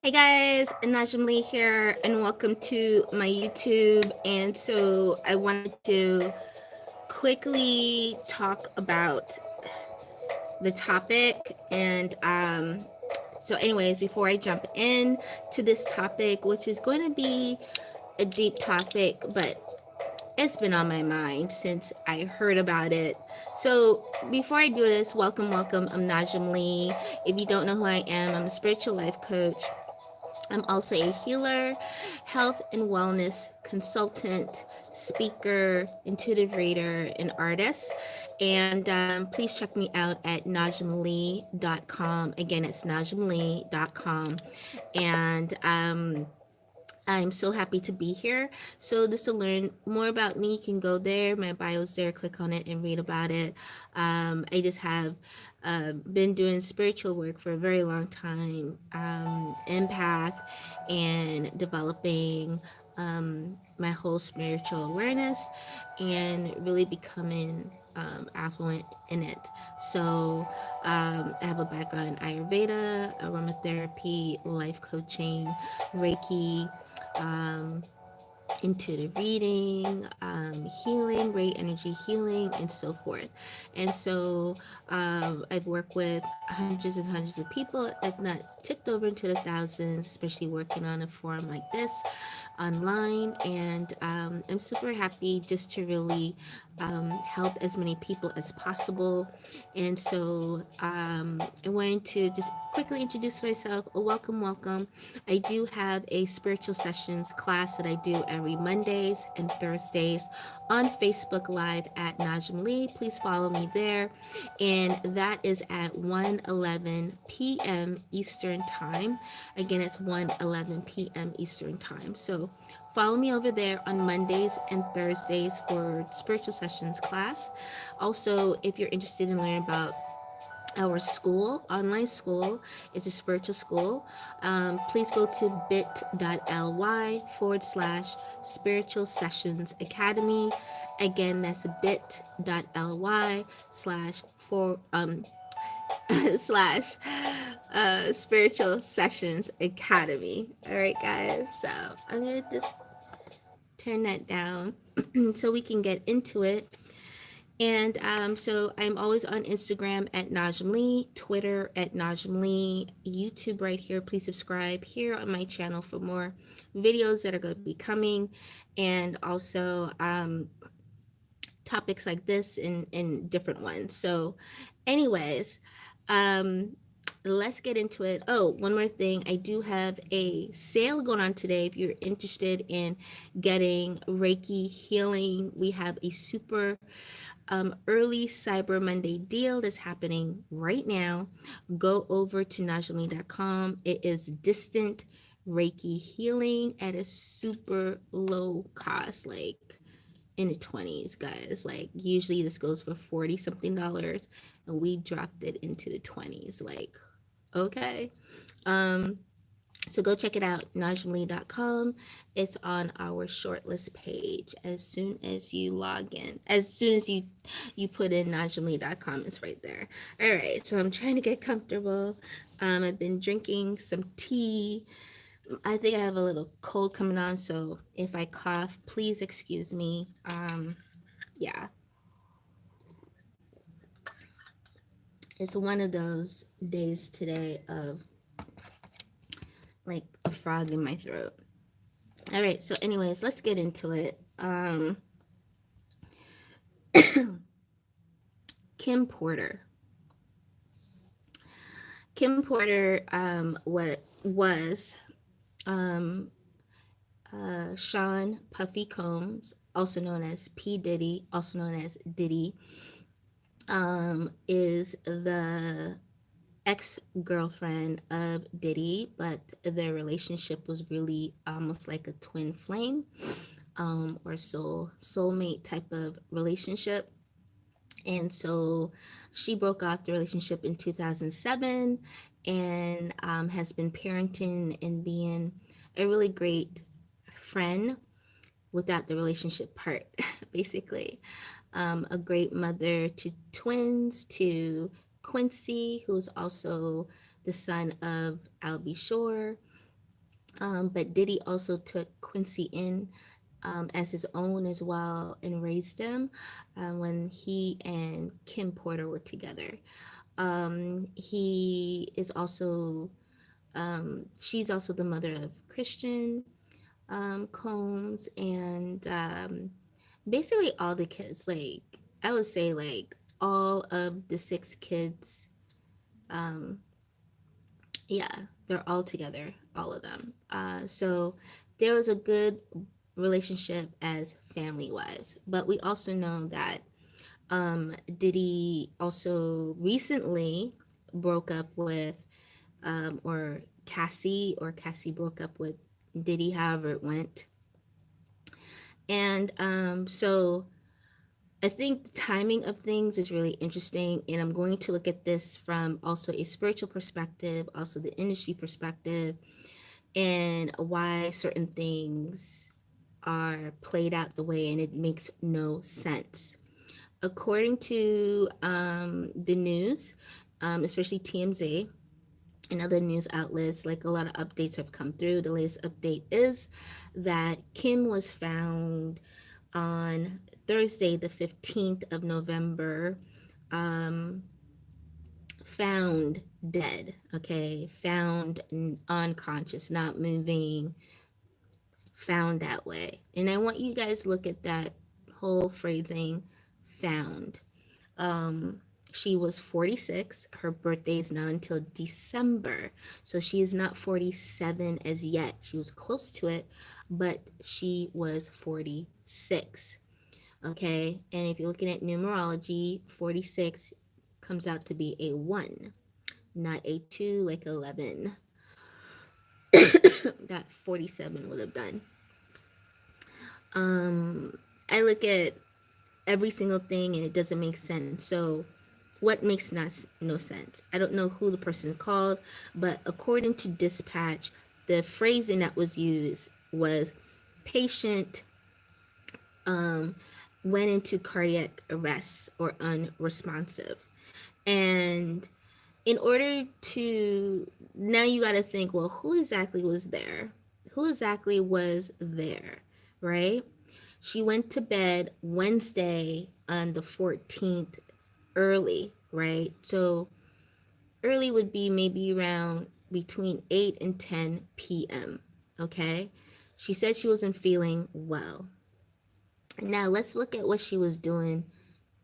Hey guys, Najaam Lee here, and welcome to my YouTube. And so I wanted to quickly talk about the topic. And so, anyways, before I jump in to this topic, which is going to be a deep topic, but it's been on my mind since I heard about it. So before I do this, welcome. I'm Najaam Lee. If you don't know who I am, I'm a spiritual life coach. I'm also a healer, health and wellness consultant, speaker, intuitive reader, and artist. And please check me out at najaamlee.com. Again, it's najaamlee.com. And I'm so happy to be here. So just to learn more about me, you can go there. My bio's there. Click on it and read about it. I just have been doing spiritual work for a very long time, empath, and developing my whole spiritual awareness and really becoming affluent in it. So I have a background in Ayurveda, aromatherapy, life coaching, Reiki, um, intuitive reading, healing, great energy healing, and so forth. And so I've worked with hundreds and hundreds of people, if not tipped over into the thousands, especially working on a forum like this online. And I'm super happy just to really help as many people as possible. And so I wanted to just quickly introduce myself. Welcome. I do have a spiritual sessions class that I do every Mondays and Thursdays on Facebook Live at Najaam Lee. Please follow me there. And that is at 1:11 p.m. Eastern Time. Again, it's 1:11 p.m. Eastern Time. So follow me over there on Mondays and Thursdays for spiritual sessions class. Also, if you're interested in learning about our school, online school, is a spiritual school. Please go to bit.ly/spiritual sessions academy. Again, that's bit.ly slash for slash spiritual sessions academy. All right, guys. So I'm gonna just turn that down so we can get into it. And so I'm always on Instagram at Najaam Lee, Twitter at Najaam Lee, YouTube right here. Please subscribe here on my channel for more videos that are going to be coming, and also topics like this and different ones. So anyways, let's get into it. Oh, one more thing. I do have a sale going on today. If you're interested in getting Reiki healing, we have a super early Cyber Monday deal that's happening right now. Go over to najaamlee.com. It is distant Reiki healing at a super low cost, like in the 20s, guys. Like usually this goes for 40 something dollars, and we dropped it into the 20s. Like, okay. So go check it out, najaamlee.com. It's on our shortlist page as soon as you log in. As soon as you put in najaamlee.com, it's right there. All right, so I'm trying to get comfortable. I've been drinking some tea. I think I have a little cold coming on, so if I cough, please excuse me. Yeah. It's one of those days today of like a frog in my throat. All right, so anyways, let's get into it. Kim Porter. Kim Porter what was Sean Puffy Combs, also known as P. Diddy, also known as Diddy, is the ex-girlfriend of Diddy, but their relationship was really almost like a twin flame, or soulmate type of relationship. And so she broke off the relationship in 2007 and has been parenting and being a really great friend without the relationship part, basically. a great mother to twins, to Quincy, who's also the son of Albie Shore. But Diddy also took Quincy in as his own as well and raised him when he and Kim Porter were together. He is also, she's also the mother of Christian Combs and basically all the kids. Like, I would say, like, all of the six kids. Um, yeah, they're all together, all of them. So there was a good relationship as family wise, but we also know that Diddy also recently broke up with, or Cassie broke up with Diddy, however it went. And so I think the timing of things is really interesting, and I'm going to look at this from also a spiritual perspective, also the industry perspective, and why certain things are played out the way and it makes no sense. According to the news, especially TMZ and other news outlets, like a lot of updates have come through. The latest update is that Kim was found on Thursday, the 15th of November, um, found dead, okay? Found unconscious, not moving, found that way. And I want you guys to look at that whole phrasing, found. Um, she was 46. Her birthday is not until December. So she is not 47 as yet. She was close to it, but she was 46. Okay. And if you're looking at numerology, 46 comes out to be a 1, not a 2 like 11 that 47 would have done. I look at every single thing and it doesn't make sense. So what makes no sense? I don't know who the person called, but according to dispatch, the phrasing that was used was patient went into cardiac arrest or unresponsive. And in order to, now you got to think, well, who exactly was there? Who exactly was there, right? She went to bed Wednesday on the 14th early, right? So early would be maybe around between 8 and 10 p.m., okay? She said she wasn't feeling well. Now let's look at what she was doing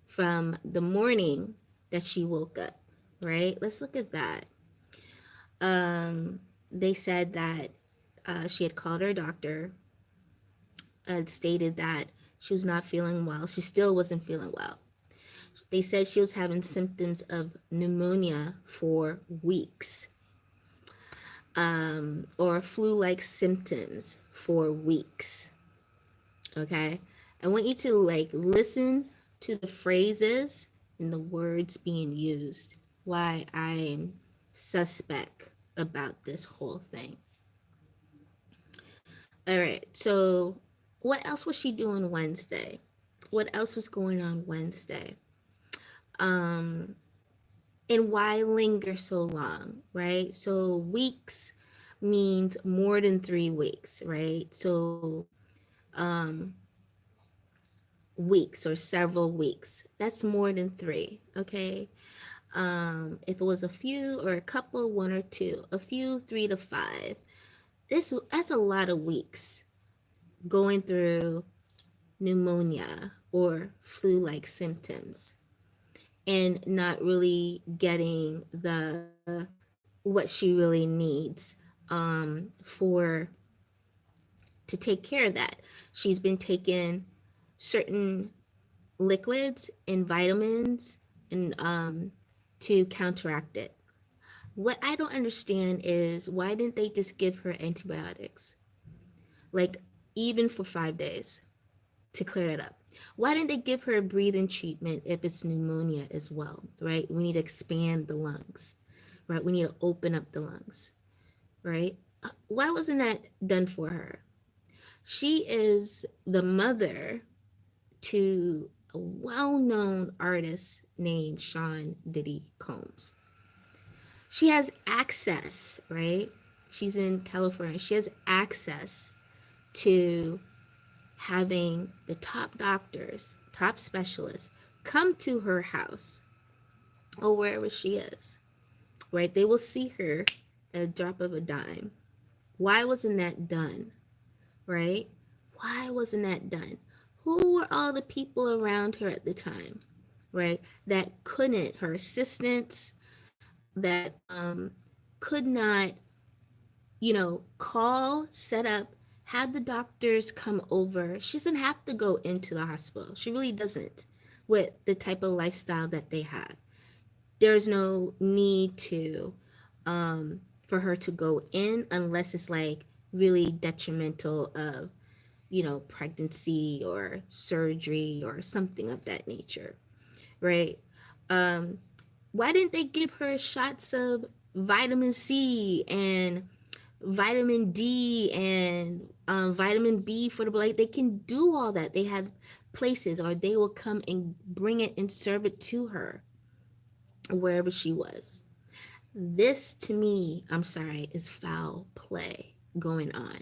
from the morning that she woke up, right? Let's look at that. They said that she had called her doctor, stated that she was not feeling well. She still wasn't feeling well. They said she was having symptoms of pneumonia for weeks, or flu-like symptoms for weeks. Okay, I want you to like listen to the phrases and the words being used. Why I'm suspect about this whole thing. All right, so what else was she doing Wednesday? What else was going on Wednesday? And why linger so long, right? So weeks means more than 3 weeks, right? So weeks or several weeks, that's more than 3, okay? If it was a few or a couple, 1 or 2, a few, 3 to 5, that's a lot of weeks going through pneumonia or flu-like symptoms and not really getting the what she really needs for to take care of that. She's been taking certain liquids and vitamins and to counteract it. What I don't understand is why didn't they just give her antibiotics, like even for 5 days, to clear it up? Why didn't they give her a breathing treatment if it's pneumonia as well, right? We need to expand the lungs, right? We need to open up the lungs, right? Why wasn't that done for her? She is the mother to a well-known artist named Sean Diddy Combs. She has access, right? She's in California. She has access to having the top doctors, top specialists come to her house or wherever she is, right? They will see her at a drop of a dime. Why wasn't that done, right? Why wasn't that done? Who were all the people around her at the time, right? That couldn't, her assistants, that could not, call, set up, have the doctors come over. She doesn't have to go into the hospital. She really doesn't, with the type of lifestyle that they have. There's no need to for her to go in unless it's like really detrimental of pregnancy or surgery or something of that nature, right? Why didn't they give her shots of vitamin C and vitamin D and vitamin B for the blood? They can do all that. They have places, or they will come and bring it and serve it to her wherever she was. This, to me, I'm sorry, is foul play going on.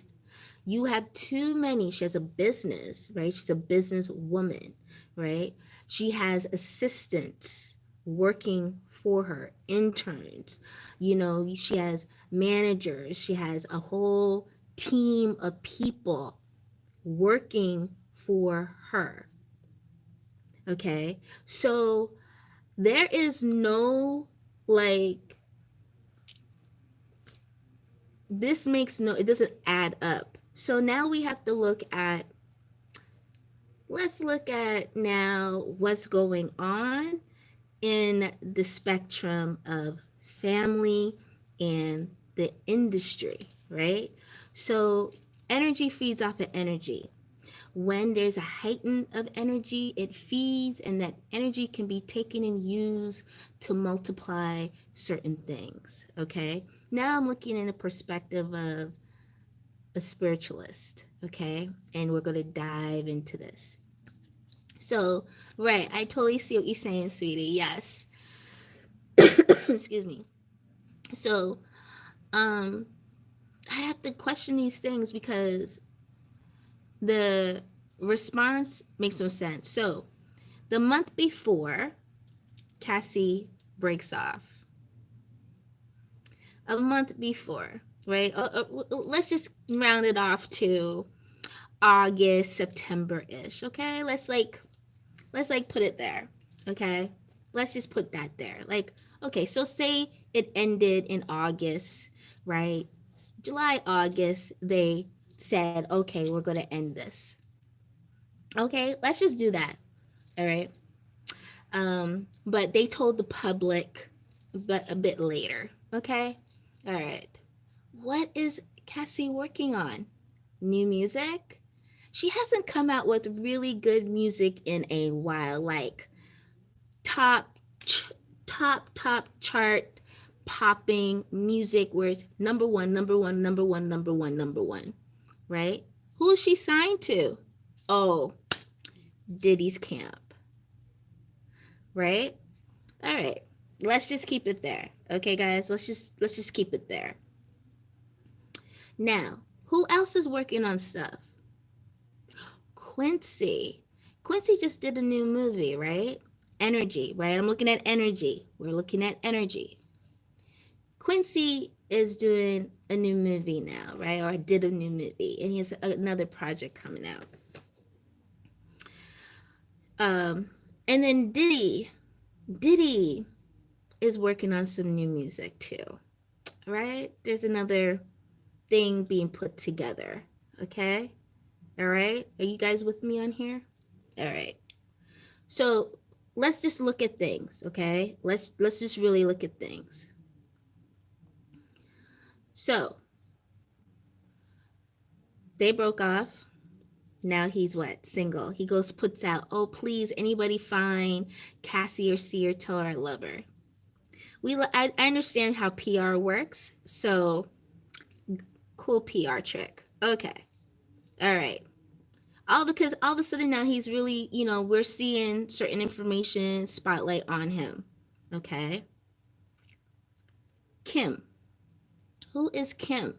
You have too many. She has a business, right? She's a business woman, right? She has assistants working for her, interns. She has managers. She has a whole team of people working for her. Okay? So there is no this makes it doesn't add up. So now we have to let's look at now what's going on in the spectrum of family and the industry, right? So energy feeds off of energy. When there's a heighten of energy, it feeds, and that energy can be taken and used to multiply certain things, okay? Now I'm looking in a perspective of a spiritualist, okay? And we're going to dive into this. So, right, I totally see what you're saying, sweetie. Yes. Excuse me. So, I have to question these things because the response makes no sense. So, the month before, Cassie breaks off. A month before, right? Let's just round it off to August, September-ish, okay? Let's put it there, okay? Let's just put that there. Okay, so say it ended in August, right? July, August, they said, okay, we're going to end this. Okay, let's just do that, all right? But they told the public but a bit later, okay? All right. What is Cassie working on? New music? She hasn't come out with really good music in a while, like top chart popping music where it's number one, right? Who is she signed to? Oh, Diddy's camp, right? All right, let's just keep it there, okay, guys? Let's just keep it there. Now, who else is working on stuff? Quincy just did a new movie, right? Energy, right? I'm looking at energy. We're looking at energy. Quincy is doing a new movie now, right? Or did a new movie, and he has another project coming out. And then Diddy is working on some new music too, right? There's another thing being put together, okay? All right, are you guys with me on here? All right, so let's just look at things, okay? Let's just really look at things. So they broke off. Now he's what? Single. He goes, puts out, oh, please, anybody find Cassie or see her, tell her I love her. I understand how PR works, so cool PR trick. Okay. All right. All because all of a sudden now he's really, we're seeing certain information spotlight on him. Okay. Kim. Who is Kim?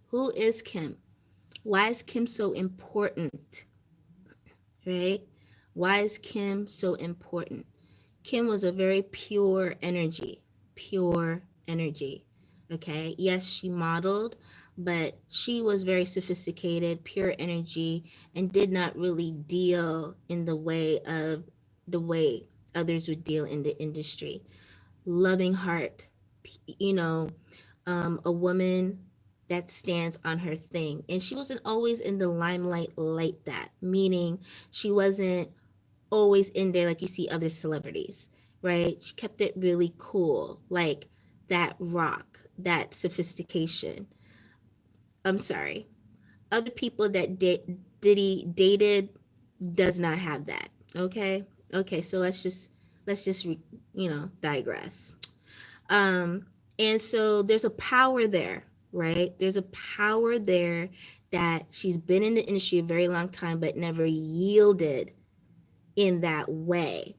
Who is Kim? Why is Kim so important? Right? Why is Kim so important? Kim was a very pure energy. Pure energy. Okay. Yes, she modeled, but she was very sophisticated, pure energy, and did not really deal in the way others would deal in the industry. Loving heart, you know, a woman that stands on her thing. And she wasn't always in the limelight like that, meaning she wasn't always in there like you see other celebrities, right? She kept it really cool, like that rock, that sophistication. I'm sorry. Other people that Diddy dated does not have that. Okay? Okay, so let's just digress. And so there's a power there, right? There's a power there that she's been in the industry a very long time but never yielded in that way.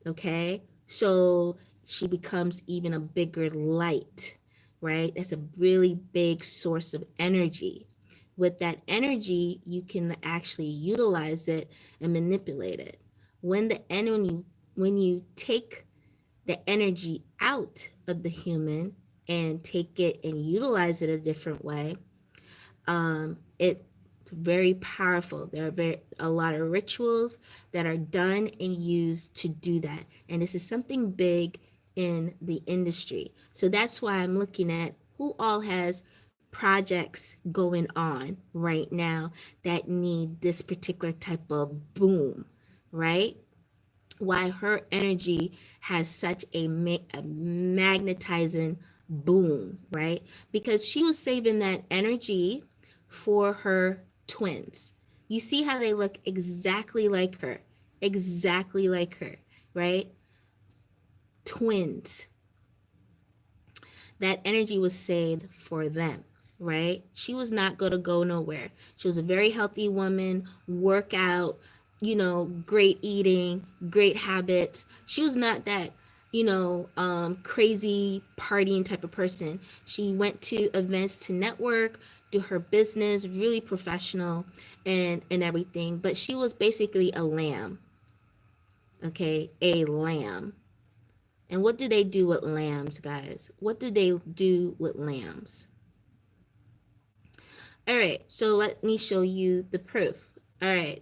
Okay? So she becomes even a bigger light, right? That's a really big source of energy. With that energy, you can actually utilize it and manipulate it. When you take the energy out of the human and take it and utilize it a different way, it's very powerful. There are a lot of rituals that are done and used to do that. And this is something big in the industry. So that's why I'm looking at who all has projects going on right now that need this particular type of boom, right? Why her energy has such a magnetizing boom, right? Because she was saving that energy for her twins. You see how they look exactly like her, right? Twins. That energy was saved for them, right? She was not going to go nowhere. She was a very healthy woman, workout, great eating, great habits. She was not that, crazy partying type of person. She went to events to network, do her business, really professional and everything. But she was basically a lamb, okay? A lamb. And what do they do with lambs, guys? What do they do with lambs? All right, so let me show you the proof. All right,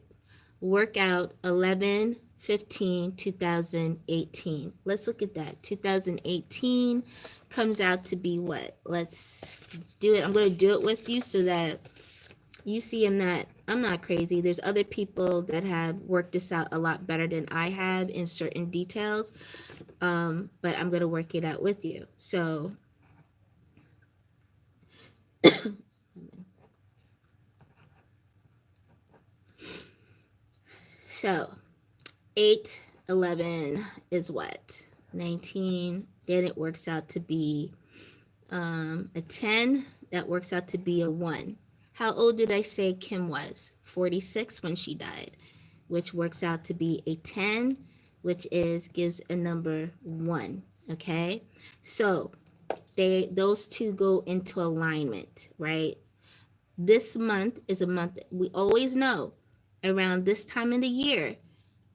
workout 11/15/2018. Let's look at that. 2018 comes out to be what? Let's do it. I'm going to do it with you so that you see I'm not crazy. There's other people that have worked this out a lot better than I have in certain details. But I'm going to work it out with you. So so 8/11 is what? 19. Then it works out to be a 10. That works out to be a 1. How old did I say Kim was? 46 when she died, which works out to be a 10, which gives a number 1. Okay, so those two go into alignment, right? This month is a month that we always know around this time of the year,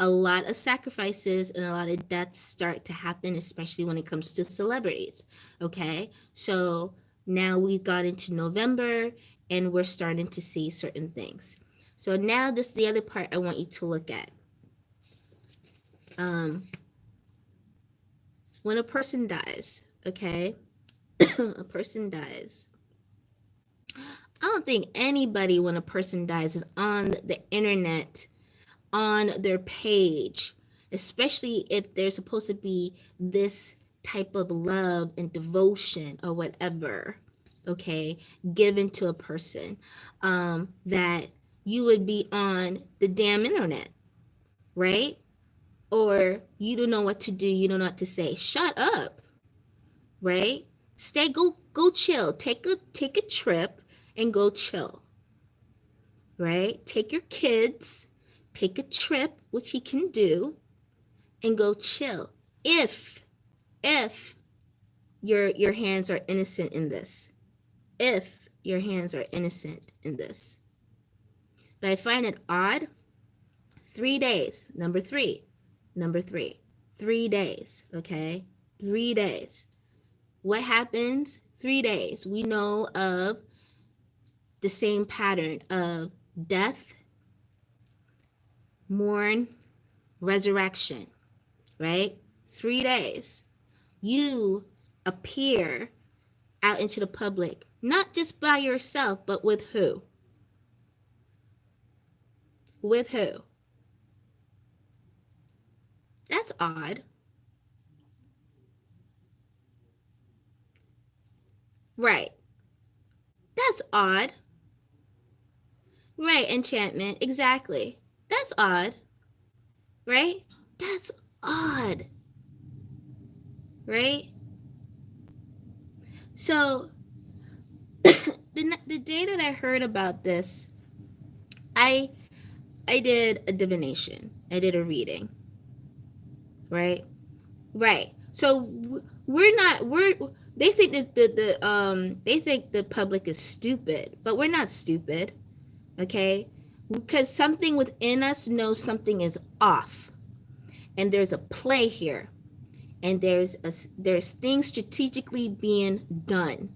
a lot of sacrifices and a lot of deaths start to happen, especially when it comes to celebrities. Okay, so now we've got into November and we're starting to see certain things. So now this is the other part I want you to look at. When a person dies, okay, a person dies. I don't think anybody, when a person dies, is on the internet, on their page, especially if there's supposed to be this type of love and devotion or whatever, okay, given to a person, that you would be on the damn internet, right? Or you don't know what to do, you don't know what to say. Shut up, right? Go chill. Take a trip and go chill, right? Take your kids, take a trip, which he can do, and go chill. If your hands are innocent in this. If your hands are innocent in this. But I find it odd. 3 days. Number three. 3 days. Okay? 3 days. What happens? 3 days. We know of the same pattern of death, mourn, resurrection, right? 3 days. You appear out into the public, not just by yourself, but with who? With who? That's odd. Right. That's odd. Right, enchantment. Exactly. That's odd. Right? That's odd. Right? So, the day that I heard about this, I did a divination. I did a reading. Right? Right. So they think that they think the public is stupid, but we're not stupid. Okay? Because something within us knows something is off. And there's a play here. And there's things strategically being done.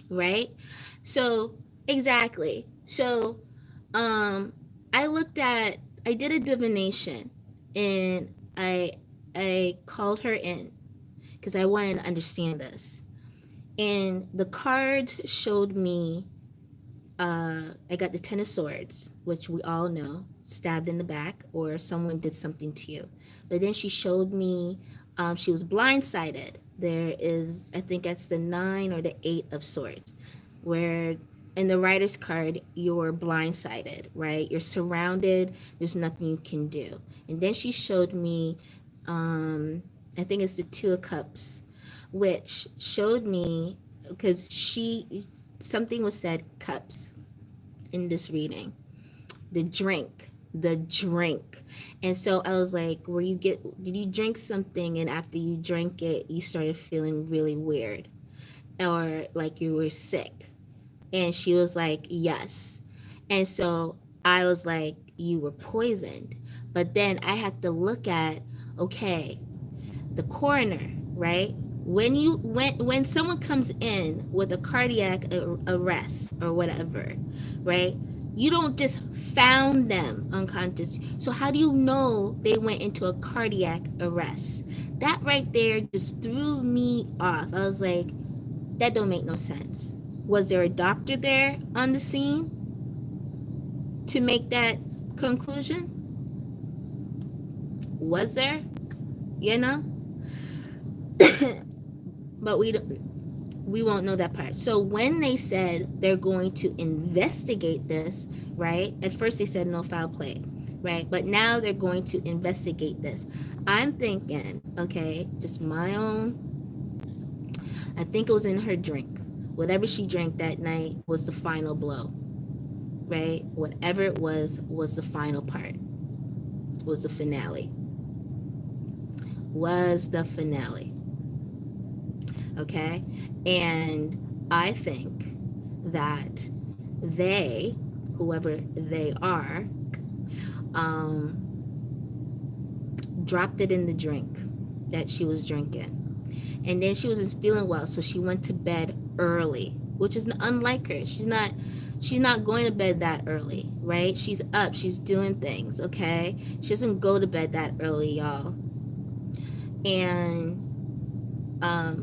Right? So, exactly. So, I did a divination, and I called her in because I wanted to understand this. And the cards showed me, I got the Ten of Swords, which we all know, stabbed in the back, or someone did something to you. But then she showed me, she was blindsided. There is, I think that's the 9 or the 8 of Swords, where in the Rider's card, you're blindsided, right? You're surrounded. There's nothing you can do. And then she showed me, I think it's the 2 of Cups, which showed me, because something was said, cups, in this reading. The drink. And so I was like, did you drink something, and after you drank it, you started feeling really weird? Or like you were sick? And she was like, yes. And so I was like, you were poisoned. But then I had to look at, okay, the coroner, right? When someone comes in with a cardiac arrest or whatever, right? You don't just found them unconscious. So how do you know they went into a cardiac arrest? That right there just threw me off. I was like, that don't make no sense. Was there a doctor there on the scene to make that conclusion? Was there? You know? But we won't know that part. So when they said they're going to investigate this, right? At first they said no foul play, right? But now they're going to investigate this. I'm thinking, okay, just my own, I think it was in her drink. Whatever she drank that night was the final blow, right? Whatever it was the final part, was the finale. Okay? And I think that they, whoever they are, dropped it in the drink that she was drinking. And then she wasn't feeling well, so she went to bed early, which is unlike her. She's not going to bed that early, right? She's up, she's doing things, okay? She doesn't go to bed that early, y'all. And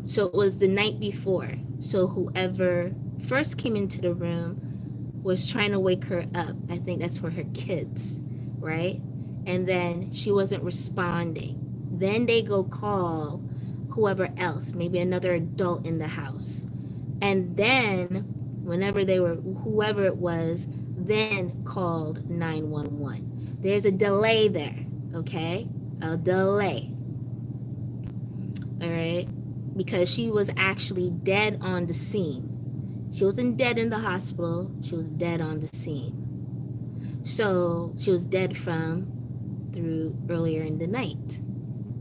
so it was the night before. So whoever first came into the room was trying to wake her up. I think that's for her kids, right? And then she wasn't responding. Then they go call whoever else, maybe another adult in the house. And then whoever it was, then called 911. There's a delay there, okay? A delay. All right? Because she was actually dead on the scene. She wasn't dead in the hospital. She was dead on the scene. So she was dead from through earlier in the night,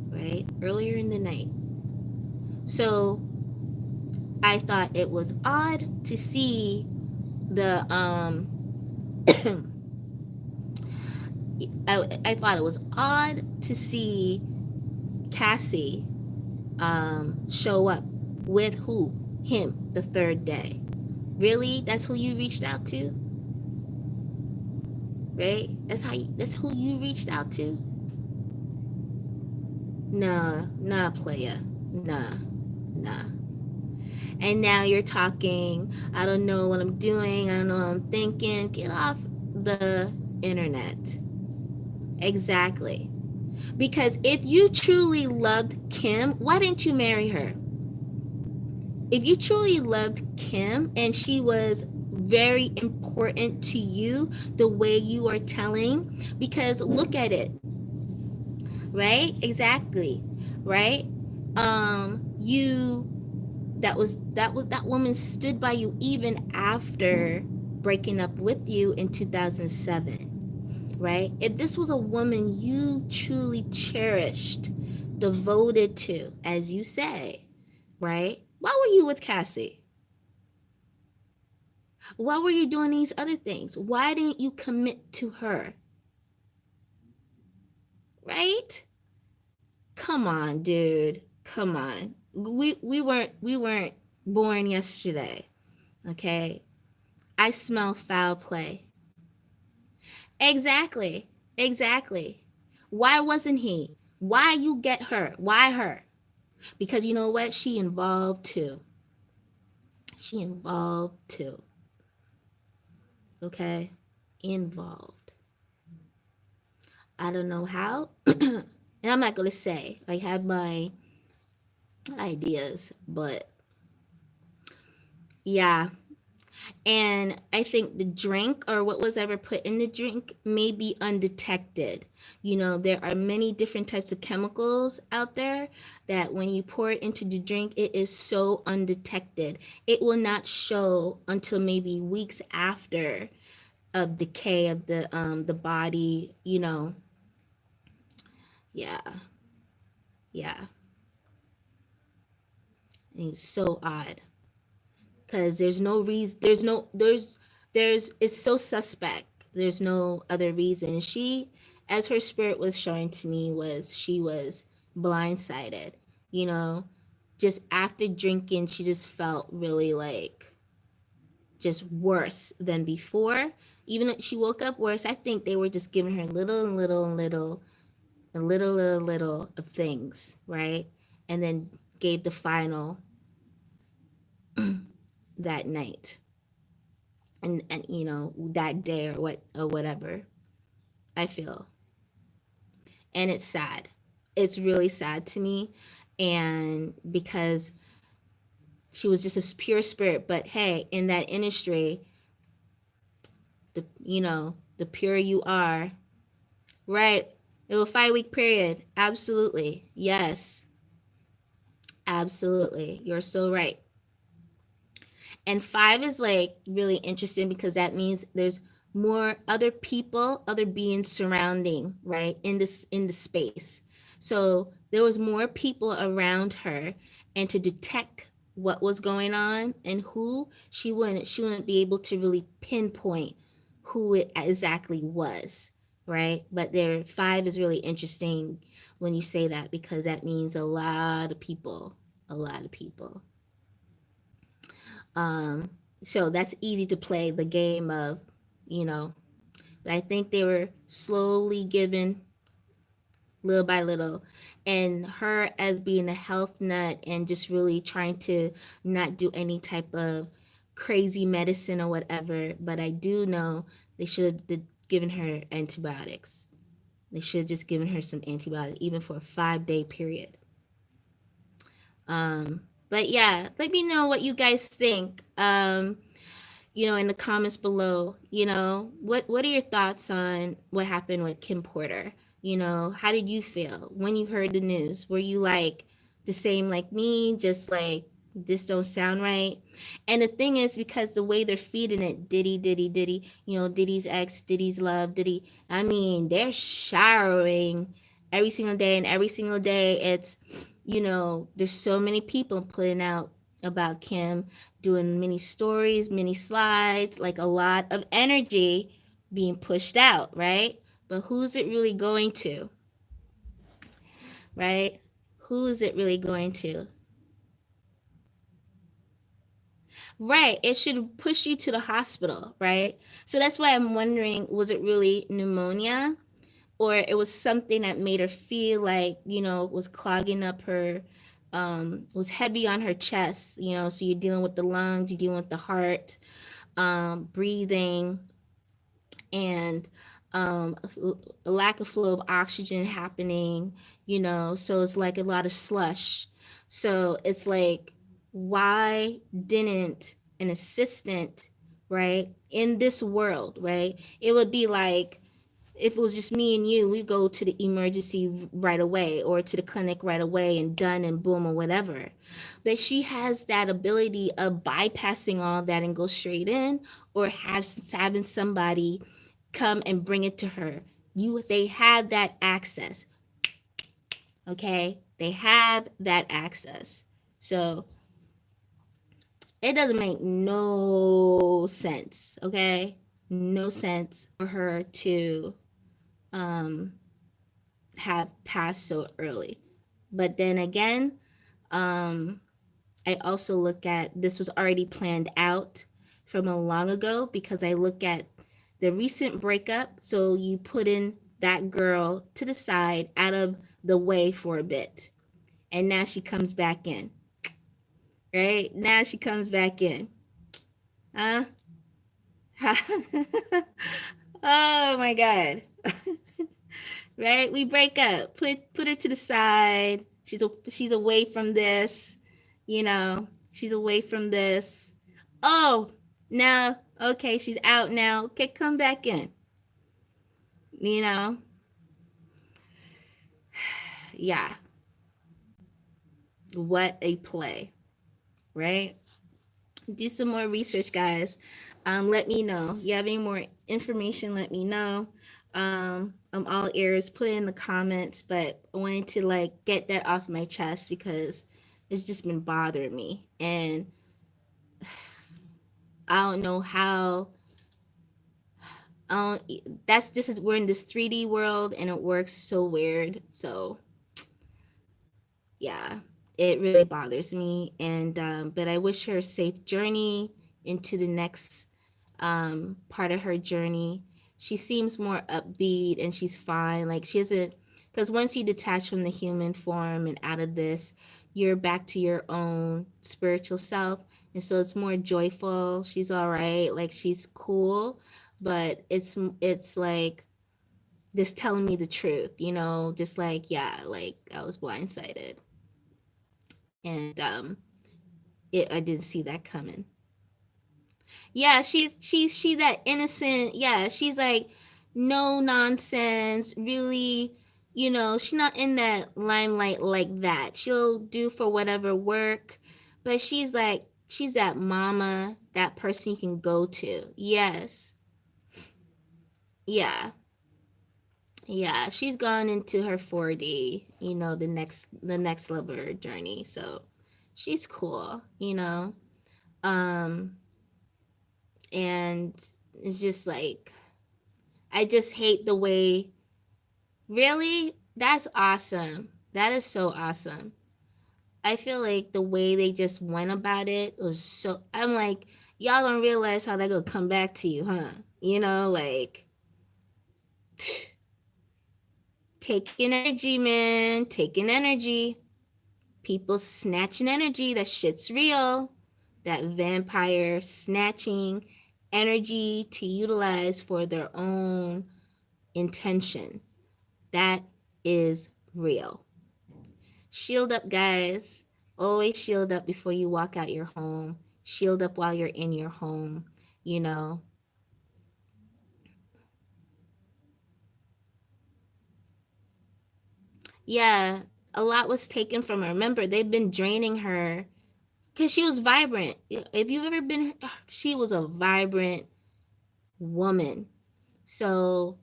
right? Earlier in the night. So I thought it was odd to see the I thought it was odd to see Cassie show up with who? Him, the third day. Really? That's who you reached out to? Right? That's who you reached out to? Nah, player. Nah. And now you're talking, I don't know what I'm doing, I don't know what I'm thinking. Get off the internet. Exactly. Because if you truly loved Kim, why didn't you marry her? If you truly loved Kim and she was very important to you, the way you are telling, because look at it, right? Exactly, right? You that woman stood by you even after breaking up with you in 2007, right? If this was a woman you truly cherished, devoted to, as you say, right? Why were you with Cassie? Why were you doing these other things? Why didn't you commit to her? Right? Come on, dude. Come on. We weren't born yesterday. Okay? I smell foul play. Exactly. Exactly. Why wasn't he? Why you get her? Why her? Because you know what? She involved too. She involved too. Okay? Involved. I don't know how. And I'm not going to say. I have my ideas, but yeah. And I think the drink or what was ever put in the drink may be undetected. You know, there are many different types of chemicals out there that when you pour it into the drink, it is so undetected. It will not show until maybe weeks after of decay of the body, you know. Yeah. Yeah. And it's so odd. Because there's no reason, there's it's so suspect. There's no other reason. She, as her spirit was showing to me, was she was blindsided, you know. Just after drinking, she just felt really like just worse than before. Even though she woke up worse, I think they were just giving her little and little and little and little of things, right? And then gave the final that night. And you know, that day or whatever, I feel. And it's sad. It's really sad to me. And because she was just a pure spirit, but hey, in that industry, the pure you are, right? It was a 5-week period. Absolutely. Yes. Absolutely. You're so right. And 5 is like really interesting because that means there's more other people, other beings surrounding, right? In the space. So there was more people around her, and to detect what was going on and who, she wouldn't be able to really pinpoint who it exactly was, right? But there 5 is really interesting when you say that, because that means a lot of people, a lot of people. So that's easy to play the game of, you know, I think they were slowly given little by little. And her as being a health nut and just really trying to not do any type of crazy medicine or whatever. But I do know they should have given her antibiotics. They should have just given her some antibiotics, even for a 5-day period. But yeah, let me know what you guys think. In the comments below. What are your thoughts on what happened with Kim Porter? How did you feel when you heard the news? Were you like the same like me, just like This don't sound right. And the thing is, because the way they're feeding it, Diddy, Diddy, Diddy, Diddy's ex, Diddy's love, Diddy. I mean, they're showering every single day, and every single day it's, there's so many people putting out about Kim, doing mini stories, mini slides, like a lot of energy being pushed out, right? But who's it really going to, right? Who is it really going to? Right. It should push you to the hospital, right? So that's why I'm wondering, was it really pneumonia, or it was something that made her feel like, was clogging up her, was heavy on her chest, so you're dealing with the lungs, you're dealing with the heart, breathing, and a lack of flow of oxygen happening, so it's like a lot of slush. So it's like, why didn't an assistant, right, in this world, right? It would be like, if it was just me and you, we go to the emergency right away, or to the clinic right away, and done, and boom, or whatever. But she has that ability of bypassing all that and go straight in, or having somebody come and bring it to her. They have that access. Okay? They have that access. So it doesn't make no sense, okay? No sense for her to have passed so early. But then again, I also look at, this was already planned out from a long ago, because I look at the recent breakup. So you put in that girl to the side, out of the way for a bit, and now she comes back in. Right now she comes back in. Huh? Oh my God. Right? We break up. Put her to the side. She's away from this. She's away from this. Oh, now, okay, she's out now. Okay, come back in. You know? Yeah. What a play, right? Do some more research, guys. Let me know. You have any more information, let me know. I'm all ears. Put it in the comments, but I wanted to get that off my chest, because it's just been bothering me, and I don't know how. That's just as we're in this 3D world, and it works so weird. So yeah, it really bothers me, and but I wish her a safe journey into the next part of her journey. She seems more upbeat, and she's fine. Like, she isn't, because once you detach from the human form and out of this, you're back to your own spiritual self, and so it's more joyful. She's all right. Like, she's cool, but it's like this telling me the truth, just like, yeah, like I was blindsided, and I didn't see that coming. Yeah, she's that innocent. Yeah, she's like no nonsense, really. She's not in that limelight like that. She'll do for whatever work, but she's that mama, that person you can go to. Yes. Yeah. Yeah, she's gone into her 4D, the next level of her journey. So she's cool, Um and it's just like, I just hate the way, really, that's awesome. That is so awesome. I feel like the way they just went about it was so, I'm like, y'all don't realize how that gonna come back to you, huh? Like, taking energy, man, taking energy. People snatching energy. That shit's real. That vampire snatching energy to utilize for their own intention. That is real. Shield up, guys. Always shield up before you walk out your home. Shield up while you're in your home, you know. Yeah, a lot was taken from her. Remember, they've been draining her because she was vibrant. If you've ever been, she was a vibrant woman. So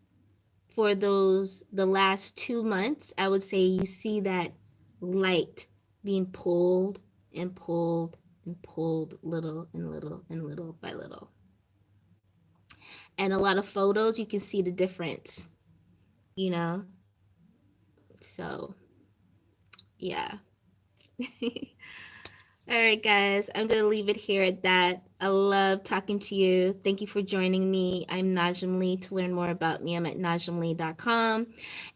for the last 2 months, I would say you see that light being pulled and pulled and pulled little and little and little by little. And a lot of photos, you can see the difference, you know? So, yeah. All right, guys, I'm going to leave it here at that. I love talking to you. Thank you for joining me. I'm Najaam Lee. To learn more about me, I'm at najaamlee.com.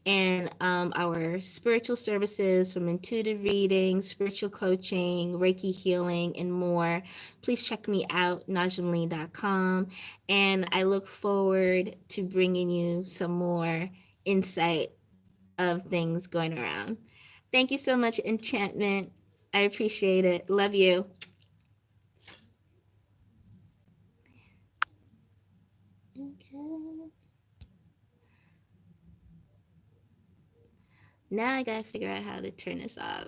And our spiritual services, from intuitive reading, spiritual coaching, Reiki healing, and more, please check me out, najaamlee.com. And I look forward to bringing you some more insight of things going around. Thank you so much, Enchantment. I appreciate it. Love you. Okay. Now I gotta figure out how to turn this off.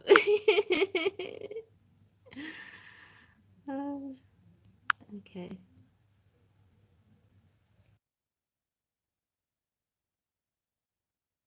Okay.